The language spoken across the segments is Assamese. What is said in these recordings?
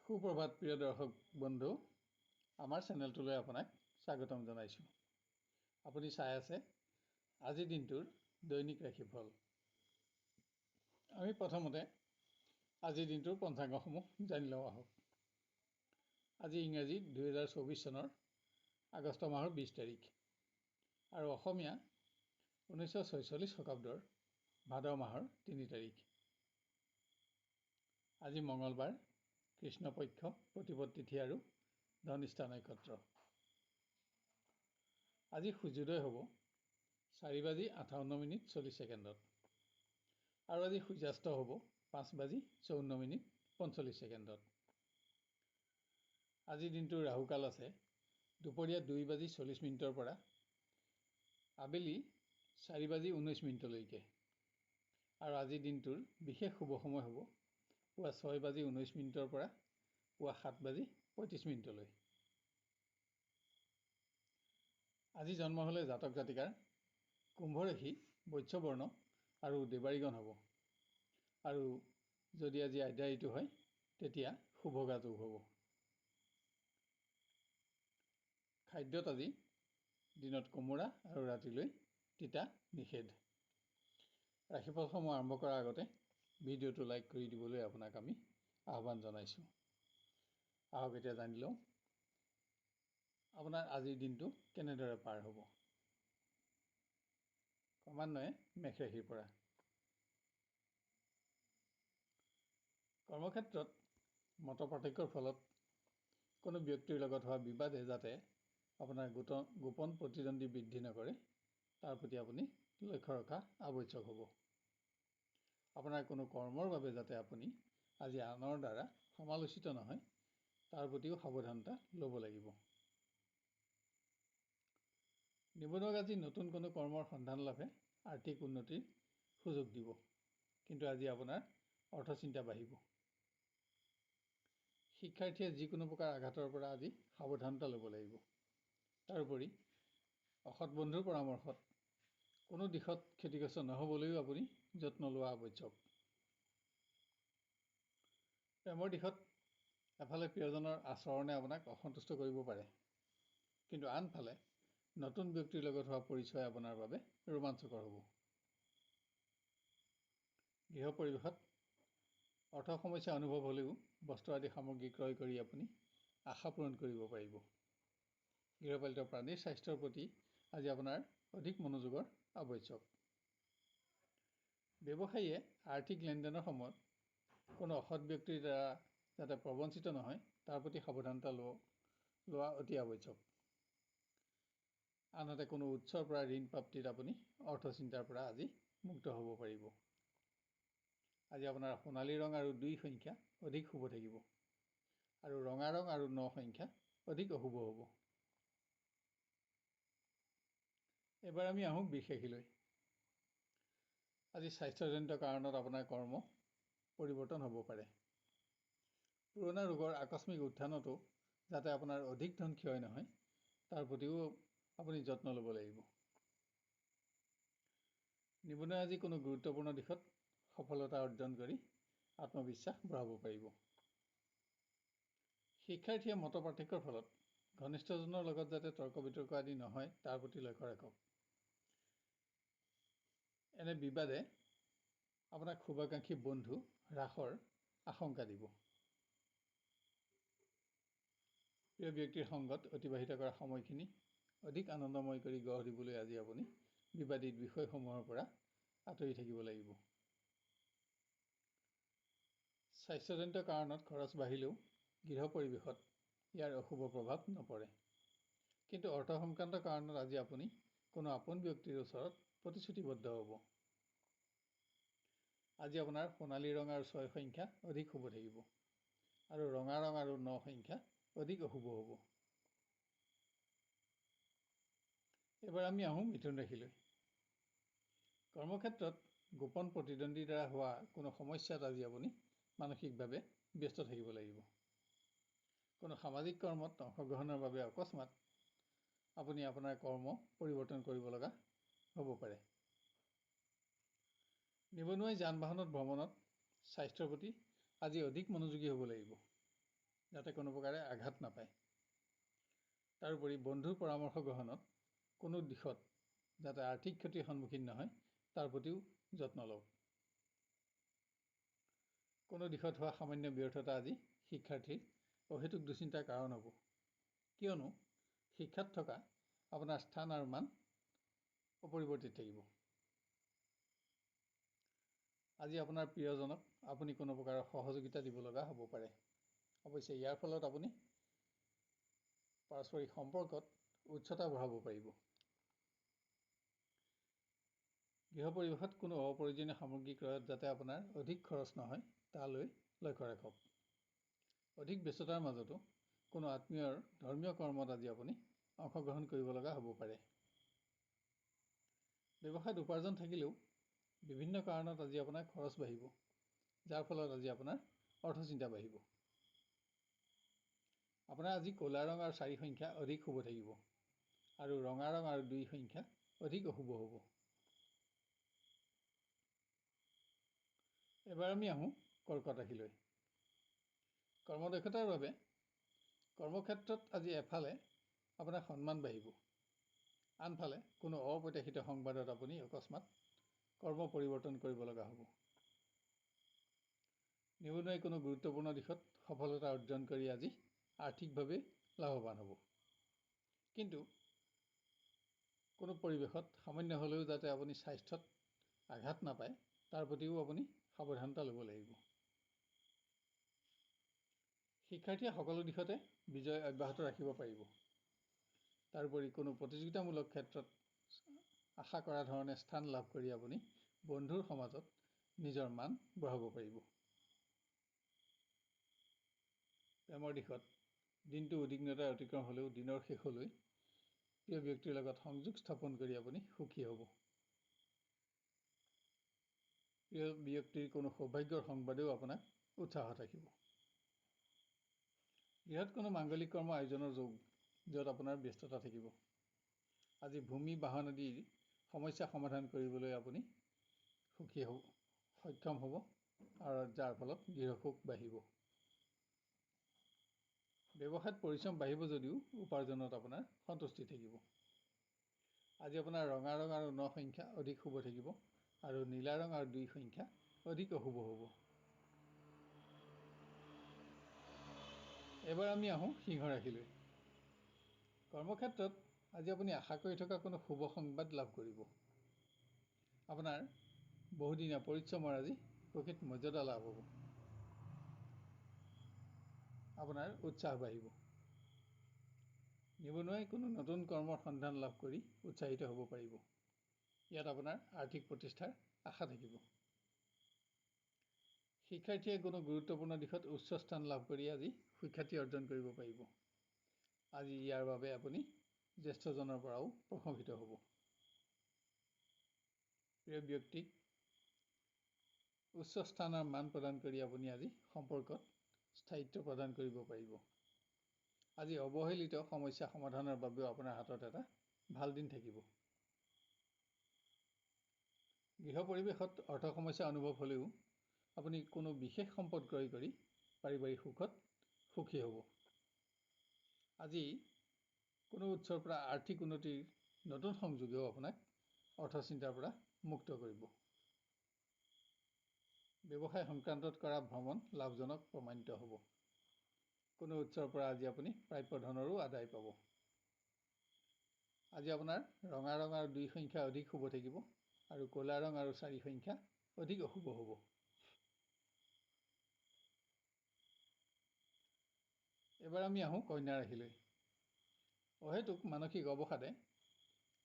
সুপ্ৰভাত প্ৰিয় দৰ্শক বন্ধু, আমাৰ চেনেলটোলৈ আপোনাক স্বাগতম জনাইছোঁ। আপুনি চাই আছে আজিৰ দিনটোৰ দৈনিক ৰাশিফল। আমি প্ৰথমতে আজিৰ দিনটোৰ পঞ্চাংগসমূহ জানি লওঁ আহক। আজি ইংৰাজী 2024 চনৰ আগষ্ট মাহৰ 20 তাৰিখ আৰু অসমীয়া 1946 শকাব্দৰ ভাদ মাহৰ 3 তাৰিখ। আজি মঙলবাৰ, কৃষ্ণপক্ষ, প্ৰতিপদ তিথি আৰু ধনিষ্ঠা নক্ষত্ৰ। আজি সূৰ্যোদয় হ'ব 4:58:40 আৰু আজি সূৰ্যাস্ত হ'ব 5:54:45। আজিৰ দিনটোৰ ৰাহুকাল আছে দুপৰীয়া 2:40 পৰা আবেলি 4:19 আৰু আজিৰ দিনটোৰ বিশেষ শুভ সময় হ'ব পুৱা 6:19 পৰা পুৱা 7:35। আজি জন্ম হ'লে জাতক জাতিকাৰ কুম্ভ ৰাশি, বৈশ্য বৰ্ণ আৰু দেৱাৰীগণ হ'ব। আৰু যদি আজি আদ্যা ঋতু হয় তেতিয়া শুভগা যোগ হ'ব। খাদ্যত আজি দিনত কোমোৰা আৰু ৰাতিলৈ তিতা নিষেধ। ৰাশিফলসমূহ আৰম্ভ কৰাৰ আগতে ভিডিঅ'টো লাইক কৰি দিবলৈ আপোনাক আমি আহ্বান জনাইছোঁ। আহক এতিয়া জানি লওঁ আপোনাৰ আজিৰ দিনটো কেনেদৰে পাৰ হ'ব। ক্ৰমান্বয়ে মেষ ৰাশিৰ পৰা। কৰ্মক্ষেত্ৰত মত পাৰ্থক্যৰ ফলত কোনো ব্যক্তিৰ লগত হোৱা বিবাদে যাতে আপোনাৰ গোপন প্ৰতিদ্বন্দ্বী বৃদ্ধি নকৰে তাৰ প্ৰতি আপুনি লক্ষ্য ৰখা আৱশ্যক হ'ব। আপোনাৰ কোনো কৰ্মৰ বাবে যাতে আপুনি আজি আনৰ দ্বাৰা সমালোচিত নহয় তাৰ প্ৰতিও সাৱধানতা ল'ব লাগিব। নিবনুৱাক আজি নতুন কোনো কৰ্মৰ সন্ধান লাভে আৰ্থিক উন্নতিৰ সুযোগ দিব, কিন্তু আজি আপোনাৰ অৰ্থচিন্তা বাঢ়িব। শিক্ষাৰ্থীয়ে যিকোনো প্ৰকাৰ আঘাতৰ পৰা আজি সাৱধানতা ল'ব লাগিব। তাৰোপৰি অসৎ বন্ধুৰ পৰামৰ্শত কোনো দিশত ক্ষতিগ্ৰস্ত নহ'বলৈও আপুনি যত্ন লোৱা আৱশ্যক। প্ৰেমৰ দিশত এফালে প্ৰিয়জনৰ আচৰণে আপোনাক অসন্তুষ্ট কৰিব পাৰে, কিন্তু আনফালে নতুন ব্যক্তিৰ লগত হোৱা পৰিচয় আপোনাৰ বাবে ৰোমাঞ্চকৰ হ'ব। গৃহ পৰিৱেশত অৰ্থ সমস্যা অনুভৱ হ'লেও বস্ত্ৰ আদি সামগ্ৰী ক্ৰয় কৰি আপুনি আশা পূৰণ কৰিব পাৰিব। গৃহপালিত প্ৰাণীৰ স্বাস্থ্যৰ প্ৰতি আজি আপোনাৰ অধিক মনোযোগৰ আৱশ্যক। ব্যৱসায়ীয়ে আৰ্থিক লেনদেনৰ সময়ত কোনো অসৎ ব্যক্তিৰ দ্বাৰা যাতে প্ৰবঞ্চিত নহয় তাৰ প্ৰতি সাৱধানতা লোৱা অতি আৱশ্যক। আনহাতে কোনো উৎসৰ পৰা ঋণ প্ৰাপ্তিত আপুনি অৰ্থচিন্তাৰ পৰা আজি মুক্ত হ'ব পাৰিব। আজি আপোনাৰ সোণালী ৰং আৰু 2 সংখ্যা অধিক শুভ থাকিব আৰু ৰঙা ৰং আৰু 9 সংখ্যা অধিক অশুভ হ'ব। এবাৰ আমি আহোঁ বৃষ ৰাশিলৈ। আজি স্বাস্থ্যজনিত কাৰণত আপোনাৰ কৰ্ম পৰিৱৰ্তন হ'ব পাৰে। পুৰণা ৰোগৰ আকস্মিক উত্থানতো যাতে আপোনাৰ অধিক ধন ক্ষয় নহয় তাৰ প্ৰতিও আপুনি যত্ন ল'ব লাগিব। নিবনুৱাই আজি কোনো গুৰুত্বপূৰ্ণ দিশত সফলতা অৰ্জন কৰি আত্মবিশ্বাস বঢ়াব পাৰিব। শিক্ষাৰ্থীয়ে মত পাৰ্থক্যৰ ফলত ঘনিষ্ঠজনৰ লগত যাতে তৰ্ক বিতৰ্ক আদি নহয় তাৰ প্ৰতি লক্ষ্য ৰাখক। এনে বিবাদে আপোনাক শুভাকাংক্ষী বন্ধু হ্ৰাসৰ আশংকা দিব। প্ৰিয় ব্যক্তিৰ সংগত অতিবাহিত কৰা সময়খিনি অধিক আনন্দময় কৰি গঢ় দিবলৈ আজি আপুনি বিবাদিত বিষয়সমূহৰ পৰা আঁতৰি থাকিব লাগিব। স্বাস্থ্যজনিত কাৰণত খৰচ বাঢ়িলেও গৃহ পৰিৱেশত ইয়াৰ অশুভ প্ৰভাৱ নপৰে, কিন্তু অৰ্থ সংক্ৰান্ত কাৰণত আজি আপুনি কোনো আপোন ব্যক্তিৰ ওচৰত প্ৰতিশ্ৰুতিবদ্ধ হ'ব। আজি আপোনাৰ সোণালী ৰং আৰু 6 সংখ্যা অধিক শুভ থাকিব আৰু ৰঙা ৰং আৰু 9 সংখ্যা অধিক অশুভ হ'ব। এবাৰ আমি আহোঁ মিথুন ৰাশিলৈ। কৰ্মক্ষেত্ৰত গোপন প্ৰতিদ্বন্দ্বীৰ দ্বাৰা হোৱা কোনো সমস্যাত আজি আপুনি মানসিকভাৱে ব্যস্ত থাকিব লাগিব। কোনো সামাজিক কৰ্মত অংশগ্ৰহণৰ বাবে অকস্মাত আপুনি আপোনাৰ কৰ্ম পৰিৱৰ্তন কৰিব লগা হ'ব পাৰে। নিবনুৱাই যান বাহনত ভ্ৰমণত স্বাস্থ্যৰ প্ৰতি আজি অধিক মনোযোগী হ'ব লাগিব। যাতে কোনো প্ৰকাৰে আঘাত নাপায়। তাৰোপৰি বন্ধুৰ পৰামৰ্শ গ্ৰহণত কোনো দিশত যাতে আৰ্থিক ক্ষতিৰ সন্মুখীন নহয় তাৰ প্ৰতিও যত্ন লওক। কোনো দিশত হোৱা সামান্য ব্যৰ্থতা আজি শিক্ষাৰ্থীৰ অহেতুক দুশ্চিন্তাৰ কাৰণ হ'ব, কিয়নো শিক্ষাত থকা আপোনাৰ স্থান আৰু মান অপৰিৱৰ্তিত থাকিব। আজি আপোনাৰ প্ৰিয়জনক আপুনি কোনো প্ৰকাৰৰ সহযোগিতা দিব লগা হ'ব পাৰে। অৱশ্যে ইয়াৰ ফলত আপুনি পাৰস্পৰিক সম্পৰ্কত উচ্চতা বঢ়াব পাৰিব। গৃহ পৰিৱেশত কোনো অপ্ৰয়োজনীয় সামগ্ৰী ক্ৰয়ত যাতে আপোনাৰ অধিক খৰচ নহয় তালৈ লক্ষ্য ৰাখক। অধিক ব্যস্ততাৰ মাজতো কোনো আত্মীয়ৰ ধৰ্মীয় কৰ্মত আজি আপুনি অংশগ্ৰহণ কৰিব লগা হ'ব পাৰে। ব্যৱসায়ত উপাৰ্জন থাকিলেও বিভিন্ন কাৰণত আজি আপোনাৰ খৰচ বাঢ়িব, যাৰ ফলত আজি আপোনাৰ অৰ্থচিন্তা বাঢ়িব। আপোনাৰ আজি ক'লা ৰং আৰু 4 সংখ্যা অধিক শুভ থাকিব আৰু ৰঙা ৰং আৰু 2 সংখ্যা অধিক অশুভ হ'ব। এবাৰ আমি আহোঁ কৰ্কট ৰাশিলৈ। কৰ্মদক্ষতাৰ বাবে কৰ্মক্ষেত্ৰত আজি এফালে আপোনাৰ সন্মান বাঢ়িব, আনফালে কোনো অপ্ৰত্যাশিত সংবাদত আপুনি অকস্মাত কৰ্ম পৰিৱৰ্তন কৰিব লগা হ'ব। নিবনুৱাই কোনো গুৰুত্বপূৰ্ণ দিশত সফলতা অৰ্জন কৰি আজি আৰ্থিকভাৱে লাভৱান হ'ব। কিন্তু কোনো পৰিৱেশত সামান্য হ'লেও যাতে আপুনি স্বাস্থ্যত আঘাত নাপায় তাৰ প্ৰতিও আপুনি সাৱধানতা ল'ব লাগিব। শিক্ষাৰ্থীয়ে সকলো দিশতে বিজয় অব্যাহত ৰাখিব পাৰিব। তাৰোপৰি কোনো প্ৰতিযোগিতামূলক ক্ষেত্ৰত আশা কৰা ধৰণে স্থান লাভ কৰি আপুনি বন্ধুৰ সমাজত নিজৰ মান বঢ়াব পাৰিব। প্ৰেমৰ দিশত দিনটো উদ্বিগ্নতাৰ অতিক্ৰম হ'লেও দিনৰ শেষলৈ প্ৰিয় ব্যক্তিৰ লগত সংযোগ স্থাপন কৰি আপুনি সুখী হ'ব। প্ৰিয় ব্যক্তিৰ কোনো সৌভাগ্যৰ সংবাদেও আপোনাক উৎসাহত ৰাখিব। গৃহত কোনো মাংগলিক কৰ্ম আয়োজনৰ যোগ, য'ত আপোনাৰ ব্যস্ততা থাকিব। আজি ভূমি বাহন আদিৰ সমস্যা সমাধান কৰিবলৈ আপুনি সক্ষম হ'ব আৰু যাৰ ফলত গৃহসুখ বাঢ়িব। ব্যৱসায়ত পৰিশ্ৰম বাঢ়িব যদিও উপাৰ্জনত আপোনাৰ সন্তুষ্টি থাকিব। আজি আপোনাৰ ৰঙা ৰং আৰু 9 সংখ্যা অধিক শুভ থাকিব আৰু নীলা ৰং আৰু 2 সংখ্যা অধিক অশুভ হ'ব। এবাৰ আমি আহোঁ সিংহ ৰাশিলৈ। কৰ্মক্ষেত্ৰত আজি আপুনি আশা কৰি থকা কোনো শুভ সংবাদ লাভ কৰিব। আপোনাৰ বহুদিনীয়া পৰিশ্ৰমৰ আজি প্ৰকৃত মৰ্যাদা লাভ হ'ব। আপোনাৰ উৎসাহ বাঢ়িব। নিবনুৱাই কোনো নতুন কৰ্মৰ সন্ধান লাভ কৰি উৎসাহিত হ'ব পাৰিব। ইয়াত আপোনাৰ আৰ্থিক প্ৰতিষ্ঠাৰ আশা থাকিব। শিক্ষাৰ্থীয়ে কোনো গুৰুত্বপূৰ্ণ দিশত উচ্চ স্থান লাভ কৰি আজি সুখ্যাতি অৰ্জন কৰিব পাৰিব। আজি ইয়াৰ বাবে আপুনি জ্যেষ্ঠজনৰ পৰাও প্ৰশংসিত হ'ব। প্ৰিয় ব্যক্তিক উচ্চ স্থান আৰু মান প্ৰদান কৰি আপুনি আজি সম্পৰ্কত স্থায়িত্ব প্ৰদান কৰিব পাৰিব। আজি অৱহেলিত সমস্যা সমাধানৰ বাবেও আপোনাৰ হাতত এটা ভাল দিন থাকিব। গৃহ পৰিৱেশত অৰ্থ সমস্যা অনুভৱ হ'লেও আপুনি কোনো বিশেষ সম্পদ ক্ৰয় কৰি পাৰিবাৰিক সুখত সুখী হ'ব। আজি কোনো উৎসৰ পৰা আৰ্থিক উন্নতিৰ নতুন সংযোগেও আপোনাক অৰ্থচিন্তাৰ পৰা মুক্ত কৰিব। ব্যৱসায় সংক্ৰান্তত কৰা ভ্ৰমণ লাভজনক প্ৰমাণিত হ'ব। কোনো উৎসৰ পৰা আজি আপুনি প্ৰাপ্য ধনৰো আদায় পাব। আজি আপোনাৰ ৰঙা ৰং আৰু 2 সংখ্যা অধিক শুভ থাকিব আৰু ক'লা ৰং আৰু 4 সংখ্যা অধিক অশুভ হ'ব। এবাৰ আমি আহোঁ কন্যা ৰাশিলৈ। অহেতুক মানসিক অৱসাদে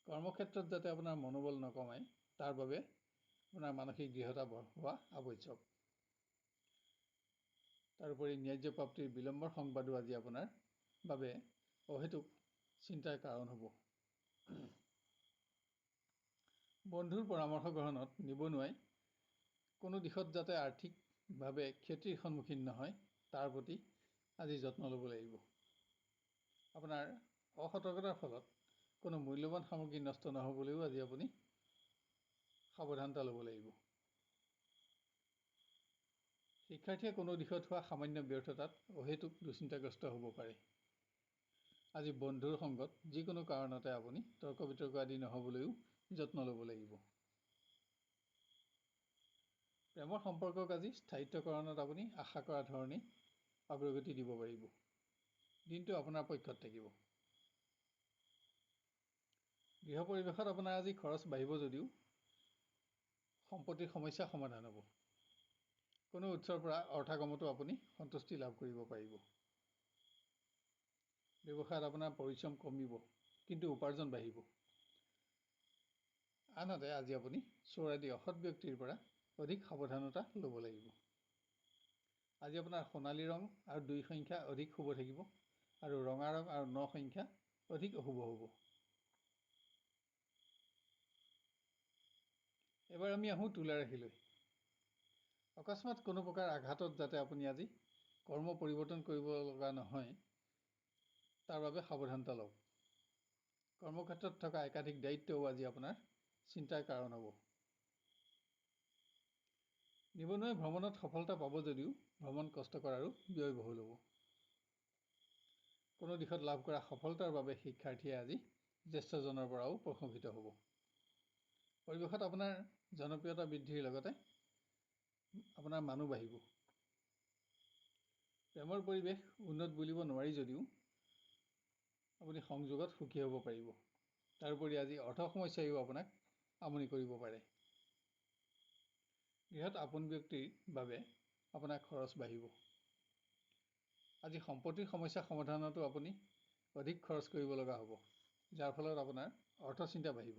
কৰ্মক্ষেত্ৰত যাতে আপোনাৰ মনোবল নকমায় তাৰ বাবে আপোনাৰ মানসিক দৃঢ়তা হোৱা আৱশ্যক। তাৰোপৰি ন্যায্য প্ৰাপ্তিৰ বিলম্বৰ সংবাদো আজি আপোনাৰ বাবে অহেতুক চিন্তাৰ কাৰণ হ'ব। বন্ধুৰ পৰামৰ্শ গ্ৰহণত নিবনুৱাই কোনো দিশত যাতে আৰ্থিকভাৱে ক্ষতিৰ সন্মুখীন নহয় তাৰ প্ৰতি আজি যত্ন ল'ব লাগিব। আপোনাৰ অসতৰ্কতাৰ ফলত কোনো মূল্যৱান সামগ্ৰী নষ্ট নহ'বলৈও আজি আপুনি সাৱধানতা ল'ব লাগিব। শিক্ষাৰ্থীয়ে কোনো দিশত হোৱা সামান্য ব্যৰ্থতাত অহেতুক দুশ্চিন্তাগ্ৰস্ত হ'ব পাৰে। আজি বন্ধুৰ সংগত যিকোনো কাৰণতে আপুনি তৰ্ক বিতৰ্ক আদি নহ'বলৈও যত্ন ল'ব লাগিব। প্ৰেমৰ সম্পৰ্কক আজি স্থায়িত্বকৰণত আপুনি আশা কৰা ধৰণেই অগ্ৰগতি দিব পাৰিব। দিনটো আপোনাৰ পক্ষত থাকিব। গৃহ পৰিৱেশত আপোনাৰ আজি খৰচ বাঢ়িব যদিও সম্পত্তিৰ সমস্যা সমাধান হ'ব। কোনো উৎসৰ পৰা অৰ্থাগমতো আপুনি সন্তুষ্টি লাভ কৰিব পাৰিব। ব্যৱসায়ত আপোনাৰ পৰিশ্ৰম কমিব, কিন্তু উপাৰ্জন বাঢ়িব। আনহাতে আজি আপুনি চোৰ আদি অসৎ ব্যক্তিৰ পৰা অধিক সাৱধানতা ল'ব লাগিব। আজি আপোনাৰ সোণালী ৰং আৰু 2 সংখ্যা অধিক শুভ থাকিব, আৰু ৰঙা ৰং আৰু 9 সংখ্যা অধিক অশুভ হ'ব। এবাৰ আমি আহোঁ তুলা ৰাশিলৈ। অকস্মাত কোনো প্ৰকাৰ আঘাতত যাতে আপুনি আজি কৰ্ম পৰিৱৰ্তন কৰিব লগা নহয়, তাৰ বাবে সাৱধানতা লওক। কৰ্মক্ষেত্ৰত থকা একাধিক দায়িত্বও আজি আপোনাৰ চিন্তাৰ কাৰণ হ'ব। নিবনুৱাই ভ্ৰমণত সফলতা পাব যদিও ভ্ৰমণ কষ্টকৰ আৰু ব্যয়বহুল হ'ব। কোনো দিশত লাভ কৰা সফলতাৰ বাবে শিক্ষাৰ্থীয়ে আজি জ্যেষ্ঠজনৰ পৰাও প্ৰশংসিত হ'ব। পৰিৱেশত আপোনাৰ জনপ্ৰিয়তা বৃদ্ধিৰ লগতে আপোনাৰ মানুহ বাঢ়িব। প্ৰেমৰ পৰিৱেশ উন্নত বুলিব নোৱাৰি যদিও আপুনি সংযোগত সুখী হ'ব পাৰিব। তাৰোপৰি আজি অৰ্থ সমস্যাইও আপোনাক আমনি কৰিব পাৰে। গৃহত আপোন ব্যক্তিৰ বাবে আপোনাৰ খৰচ বাঢ়িব। আজি সম্পত্তিৰ সমস্যা সমাধানতো আপুনি অধিক খৰচ কৰিব লগা হ'ব, যাৰ ফলত আপোনাৰ অৰ্থ চিন্তা বাঢ়িব।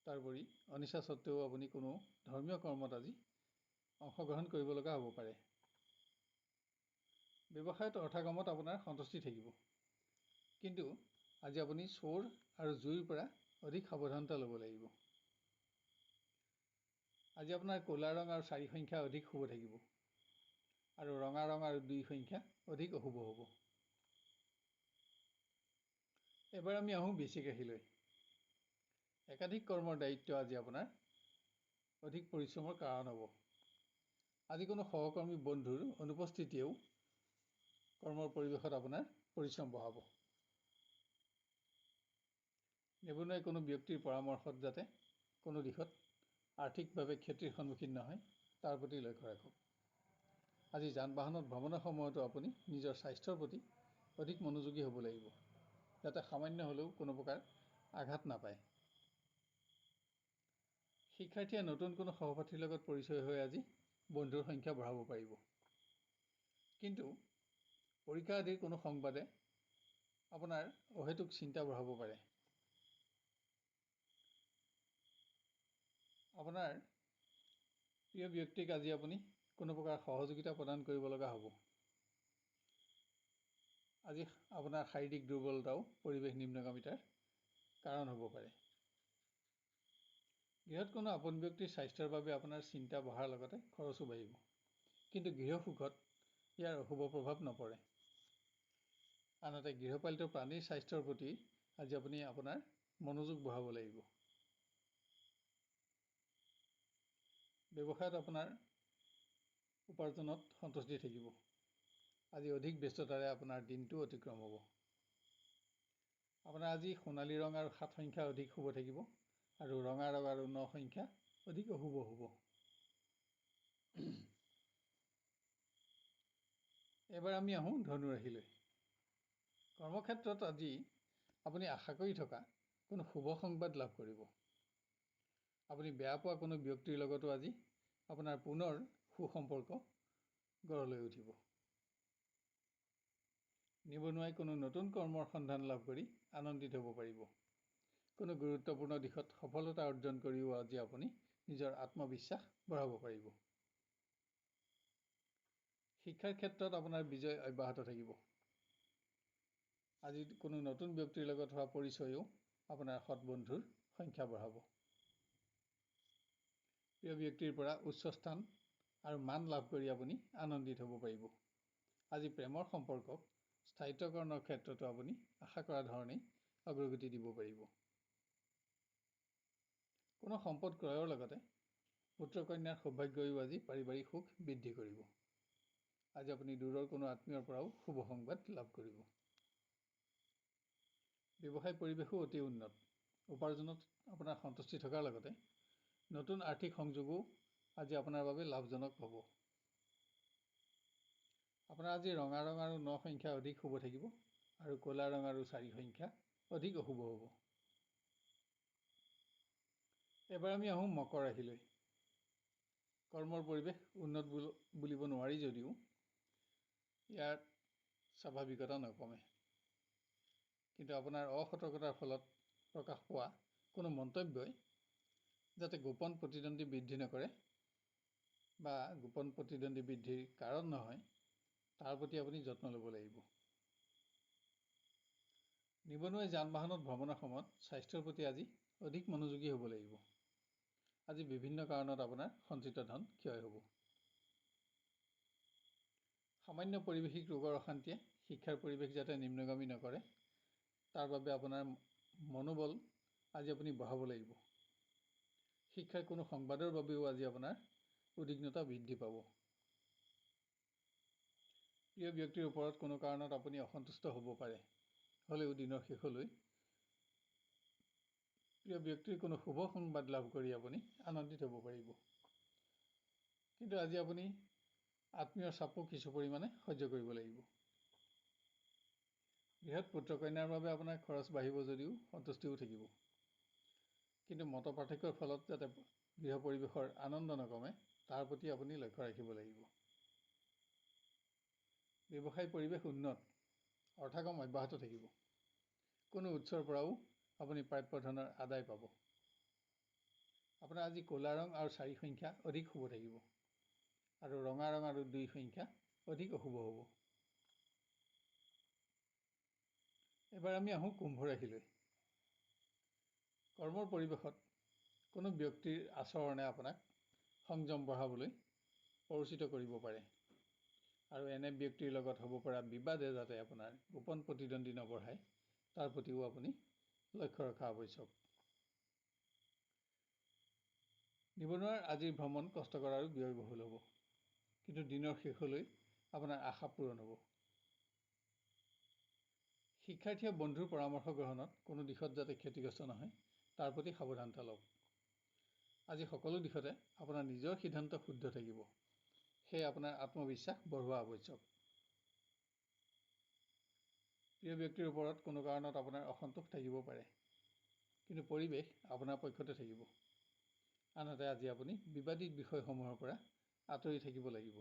তাৰোপৰি অনিচ্ছা সত্ত্বেও আপুনি কোনো ধৰ্মীয় কৰ্মত আজি অংশগ্ৰহণ কৰিব লগা হ'ব পাৰে। ব্যৱসায়ত অৰ্থাগমত আপোনাৰ সন্তুষ্টি থাকিব, কিন্তু আজি আপুনি চোৰ আৰু জুইৰ পৰা অধিক সাৱধানতা ল'ব লাগিব। আজি আপোনাৰ ক'লা ৰং আৰু 4 সংখ্যা অধিক শুভ থাকিব, আৰু ৰঙা ৰং আৰু 2 সংখ্যা অধিক অশুভ হ'ব। এবাৰ আমি আহোঁ বৃশ্চিক ৰাশিলৈ। একাধিক কৰ্মৰ দায়িত্ব আজি আপোনাৰ অধিক পৰিশ্ৰমৰ কাৰণ হ'ব। আজি কোনো সহকৰ্মী বন্ধুৰ অনুপস্থিতিয়েও কৰ্মৰ পৰিৱেশত আপোনাৰ পৰিশ্ৰম বঢ়াব। নিবনুৱাই কোনো ব্যক্তিৰ পৰামৰ্শত যাতে কোনো দিশত আৰ্থিকভাৱে ক্ষতিৰ সন্মুখীন নহয়, তাৰ প্ৰতি লক্ষ্য ৰাখক। আজি যান বাহনত ভ্ৰমণৰ সময়তো আপুনি নিজৰ স্বাস্থ্যৰ প্ৰতি অধিক মনোযোগী হ'ব লাগিব, যাতে সামান্য হ'লেও কোনো প্ৰকাৰ আঘাত নাপায়। শিক্ষাৰ্থীয়ে নতুন কোনো সহপাঠীৰ লগত পৰিচয় হৈ আজি বন্ধুৰ সংখ্যা বঢ়াব পাৰিব। কিন্তু পৰীক্ষা আদিৰ কোনো সংবাদে আপোনাৰ অহেতুক চিন্তা বঢ়াব পাৰে। আপোনাৰ প্ৰিয় ব্যক্তিক আজি আপুনি কোনো প্ৰকাৰ সহযোগিতা প্ৰদান কৰিব লগা হ'ব। আজি আপোনাৰ শাৰীৰিক দুৰ্বলতাও পৰিৱেশ নিম্নগামিতাৰ কাৰণ হ'ব পাৰে। গৃহত কোনো আপোন ব্যক্তিৰ স্বাস্থ্যৰ বাবে আপোনাৰ চিন্তা বঢ়াৰ লগতে খৰচো বাঢ়িব, কিন্তু গৃহ সুখত ইয়াৰ অশুভ প্ৰভাৱ নপৰে। আনহাতে গৃহপালিত প্ৰাণীৰ স্বাস্থ্যৰ প্ৰতি আজি আপুনি আপোনাৰ মনোযোগ বঢ়াব লাগিব। ব্যৱসায়ত আপোনাৰ উপাৰ্জনত সন্তুষ্টি থাকিব। আজি অধিক ব্যস্ততাৰে আপোনাৰ দিনটো অতিক্ৰম হ'ব। আপোনাৰ আজি সোণালী ৰং আৰু 7 সংখ্যা অধিক শুভ থাকিব, আৰু ৰঙা ৰং আৰু 9 সংখ্যা অধিক অশুভ হ'ব। এবাৰ আমি আহোঁ ধনু ৰাশিলৈ। কৰ্মক্ষেত্ৰত আজি আপুনি আশা কৰি থকা কোনো শুভ সংবাদ লাভ কৰিব। আপুনি বেয়া পোৱা কোনো ব্যক্তিৰ লগতো আজি আপোনাৰ পুনৰ সুসম্পৰ্ক গঢ় লৈ উঠিব। নিবনুৱাই কোনো নতুন কৰ্মৰ সন্ধান লাভ কৰি আনন্দিত হ'ব পাৰিব। কোনো গুৰুত্বপূৰ্ণ দিশত সফলতা অৰ্জন কৰিও আজি আপুনি নিজৰ আত্মবিশ্বাস বঢ়াব পাৰিব। শিক্ষাৰ ক্ষেত্ৰত আপোনাৰ বিজয় অব্যাহত থাকিব। আজি কোনো নতুন ব্যক্তিৰ লগত হোৱা পৰিচয়ও আপোনাৰ সৎ বন্ধুৰ সংখ্যা বঢ়াব। প্ৰিয় ব্যক্তিৰ পৰা উচ্চ স্থান আৰু মান লাভ কৰি আপুনি আনন্দিত হ'ব পাৰিব। আজি প্ৰেমৰ সম্পৰ্কক স্থায়িত্বকৰণৰ ক্ষেত্ৰতো আপুনি আশা কৰা ধৰণেই অগ্ৰগতি দিব পাৰিব। কোনো সম্পদ ক্ৰয়ৰ লগতে পুত্ৰ কন্যাৰ সৌভাগ্যইও আজি পাৰিবাৰিক সুখ বৃদ্ধি কৰিব। আজি আপুনি দূৰৰ কোনো আত্মীয়ৰ পৰাও শুভ সংবাদ লাভ কৰিব। ব্যৱসায় পৰিৱেশো অতি উন্নত। উপাৰ্জনত আপোনাৰ সন্তুষ্টি থকাৰ লগতে নতুন আৰ্থিক সংযোগো আজি আপোনাৰ বাবে লাভজনক হ'ব। আপোনাৰ আজি ৰঙা ৰং আৰু 9 সংখ্যা অধিক শুভ থাকিব আৰু ক'লা ৰং আৰু 4 সংখ্যা অধিক অশুভ হ'ব। এবাৰ আমি আহোঁ মকৰ ৰাশিলৈ। কৰ্মৰ পৰিৱেশ উন্নত বুলিব নোৱাৰি যদিও ইয়াৰ স্বাভাৱিকতা নকমে। কিন্তু আপোনাৰ অসতৰ্কতাৰ ফলত প্ৰকাশ পোৱা কোনো মন্তব্যই যাতে গোপন প্ৰতিদ্বন্দ্বী বৃদ্ধি নকৰে বা গোপন প্ৰতিদ্বন্দ্বী বৃদ্ধিৰ কাৰণ নহয়, তাৰ প্ৰতি আপুনি যত্ন ল'ব লাগিব। নিবনুৱাই যান বাহনত ভ্ৰমণৰ সময়ত স্বাস্থ্যৰ প্ৰতি আজি অধিক মনোযোগী হ'ব লাগিব। আজি বিভিন্ন কাৰণত আপোনাৰ সঞ্চিত ধন ক্ষয় হ'ব। সামান্য পৰিৱেশিক ৰোগৰ অশান্তিয়ে শিক্ষাৰ পৰিৱেশ যাতে নিম্নগামী নকৰে, তাৰ বাবে আপোনাৰ মনোবল আজি আপুনি বঢ়াব লাগিব। শিক্ষাৰ কোনো সংবাদৰ বাবেও আজি আপোনাৰ উদ্বিগ্নতা বৃদ্ধি পাব। প্ৰিয় ব্যক্তিৰ ওপৰত কোনো কাৰণত আপুনি অসন্তুষ্ট হ'ব পাৰে। হ'লেও দিনৰ শেষলৈ প্ৰিয় ব্যক্তিৰ কোনো শুভ সংবাদ লাভ কৰি আপুনি আনন্দিত হ'ব পাৰিব। কিন্তু আজি আপুনি আত্মীয়ৰ চাপো কিছু পৰিমাণে সহ্য কৰিব লাগিব। বৃহৎ পুত্ৰ কন্যাৰ বাবে আপোনাৰ খৰচ বাঢ়িব যদিও সন্তুষ্টিও থাকিব। কিন্তু মত পাৰ্থক্যৰ ফলত যাতে গৃহ পৰিৱেশৰ আনন্দ নকমে, তাৰ প্ৰতি আপুনি লক্ষ্য ৰাখিব লাগিব। ব্যৱসায় পৰিৱেশ উন্নত, অৰ্থাগম অব্যাহত থাকিব। কোনো উৎসৰ পৰাও আপুনি প্ৰাপ্য ধনৰ আদায় পাব। আপোনাৰ আজি ক'লা ৰং আৰু 4 সংখ্যা অধিক শুভ থাকিব আৰু ৰঙা ৰং আৰু 2 সংখ্যা অধিক অশুভ হ'ব। এবাৰ আমি আহোঁ কুম্ভ ৰাশিলৈ। কৰ্মৰ পৰিৱেশত কোনো ব্যক্তিৰ আচৰণে আপোনাক সংযম বঢ়াবলৈ প্ৰৰোচিত কৰিব পাৰে আৰু এনে ব্যক্তিৰ লগত হ'ব পৰা বিবাদে যাতে আপোনাৰ গোপন প্ৰতিদ্বন্দ্বী নবঢ়ায়, তাৰ প্ৰতিও আপুনি লক্ষ্য ৰখা আৱশ্যক। নিবনুৱাৰ আজিৰ ভ্ৰমণ কষ্টকৰ আৰু ব্যয়বহুল হ'ব, কিন্তু দিনৰ শেষলৈ আপোনাৰ আশা পূৰণ হ'ব। শিক্ষাৰ্থীয়ে বন্ধুৰ পৰামৰ্শ গ্ৰহণত কোনো দিশত যাতে ক্ষতিগ্ৰস্ত নহয়, তাৰ প্ৰতি সাৱধানতা লওক। আজি সকলো দিশতে আপোনাৰ নিজৰ সিদ্ধান্ত শুদ্ধ থাকিব, সেয়ে আপোনাৰ আত্মবিশ্বাস বঢ়োৱা আৱশ্যক। প্ৰিয় ব্যক্তিৰ ওপৰত কোনো কাৰণত আপোনাৰ অসন্তোষ থাকিব পাৰে, কিন্তু পৰিৱেশ আপোনাৰ পক্ষতে থাকিব। আনহাতে আজি আপুনি বিবাদিত বিষয়সমূহৰ পৰা আঁতৰি থাকিব লাগিব।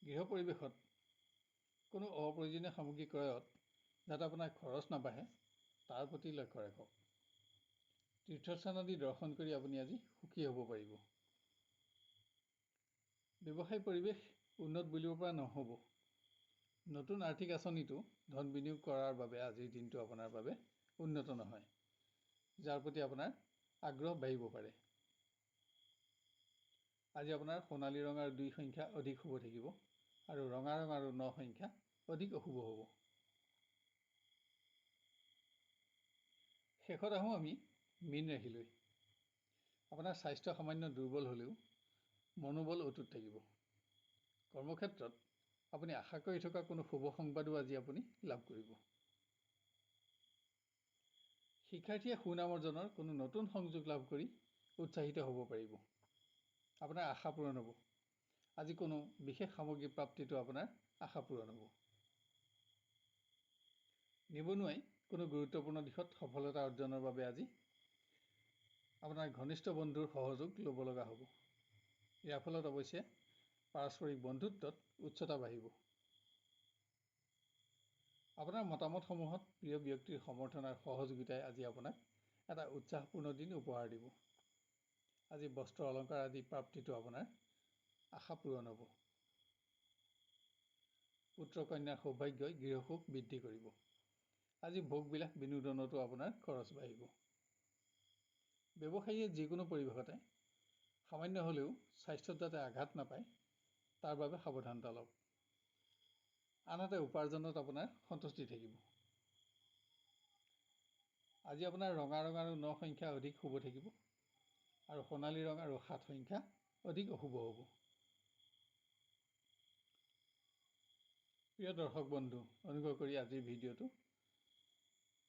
গৃহ পৰিৱেশত কোনো অপ্ৰয়োজনীয় সামগ্ৰী ক্ৰয়ত যাতে আপোনাৰ খৰচ নাবাঢ়ে, তাৰ প্ৰতি লক্ষ্য ৰাখক। তীৰ্থস্থান আদি দৰ্শন কৰি আপুনি আজি সুখী হ'ব পাৰিব। ব্যৱসায় পৰিৱেশ উন্নত বুলিব পৰা নহ'ব। নতুন আৰ্থিক আঁচনিটো ধন বিনিয়োগ কৰাৰ বাবে আজিৰ দিনটো আপোনাৰ বাবে উন্নত নহয়, যাৰ প্ৰতি আপোনাৰ আগ্ৰহ বাঢ়িব পাৰে। আজি আপোনাৰ সোণালী ৰং আৰু 2 সংখ্যা অধিক শুভ থাকিব আৰু ৰঙা ৰং আৰু 9 সংখ্যা অধিক অশুভ হ'ব। শেষত আহোঁ আমি মীন ৰাশিলৈ। আপোনাৰ স্বাস্থ্য সামান্য দুৰ্বল হ'লেও মনোবল অটুট থাকিব। কৰ্মক্ষেত্ৰত আপুনি আশা কৰি থকা কোনো শুভ সংবাদো আজি আপুনি লাভ কৰিব। শিক্ষাৰ্থীয়ে সুনাম অৰ্জনৰ কোনো নতুন সংযোগ লাভ কৰি উৎসাহিত হ'ব পাৰিব। আপোনাৰ আশা পূৰণ হ'ব। আজি কোনো বিশেষ সামগ্ৰী প্ৰাপ্তিটো আপোনাৰ আশা পূৰণ হ'ব। নিবনুৱাই কোনো গুৰুত্বপূৰ্ণ দিশত সফলতা অৰ্জনৰ বাবে আজি আপোনাৰ ঘনিষ্ঠ বন্ধুৰ সহযোগ ল'ব লগা হ'ব। ইয়াৰ ফলত অৱশ্যে পাৰস্পৰিক বন্ধুত্বত উচ্চতা বাঢ়িব। আপোনাৰ মতামতসমূহত প্ৰিয় ব্যক্তিৰ সমৰ্থন আৰু সহযোগিতাই আজি আপোনাক এটা উৎসাহপূৰ্ণ দিন উপহাৰ দিব। আজি বস্ত্ৰ অলংকাৰ আদি প্ৰাপ্তিটো আপোনাৰ আশা পূৰণ হ'ব। পুত্ৰ কন্যাৰ সৌভাগ্যই গৃহসুখ বৃদ্ধি কৰিব। আজি ভোগবিলাক বিনোদনতো আপোনাৰ খৰচ বাঢ়িব। ব্যৱসায়ীয়ে যিকোনো পৰিৱেশতে সামান্য হ'লেও স্বাস্থ্যত যাতে আঘাত নাপায়, তাৰ বাবে সাৱধানতা লওক। আনহাতে উপাৰ্জনত আপোনাৰ সন্তুষ্টি থাকিব। আজি আপোনাৰ ৰঙা ৰং আৰু 9 সংখ্যা অধিক শুভ থাকিব আৰু সোণালী ৰং আৰু 7 সংখ্যা অধিক অশুভ হ'ব। প্ৰিয় দৰ্শক বন্ধু, অনুগ্ৰহ কৰি আজিৰ ভিডিঅ'টো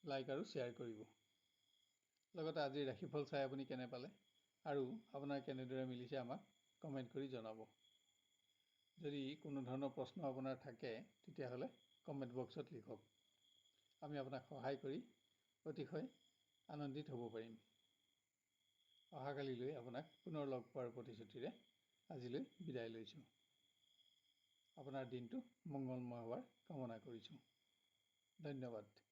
লাইক আৰু শ্বেয়াৰ কৰিব। লগতে আজিৰ ৰাশিফল চাই আপুনি কেনে পালে আৰু আপোনাৰ কেনেদৰে মিলিছে আমাক কমেণ্ট কৰি জনাব। যদি কোনো ধৰণৰ প্ৰশ্ন আপোনাৰ থাকে তেতিয়াহ'লে কমেণ্ট বক্সত লিখক। আমি আপোনাক সহায় কৰি অতিশয় আনন্দিত হ'ব পাৰিম। অহাকালিলৈ আপোনাক পুনৰ লগ পোৱাৰ প্ৰতিশ্ৰুতিৰে আজিলৈ বিদায় লৈছোঁ। আপোনাৰ দিনটো মংগলময় হোৱাৰ কামনা কৰিছোঁ। ধন্যবাদ।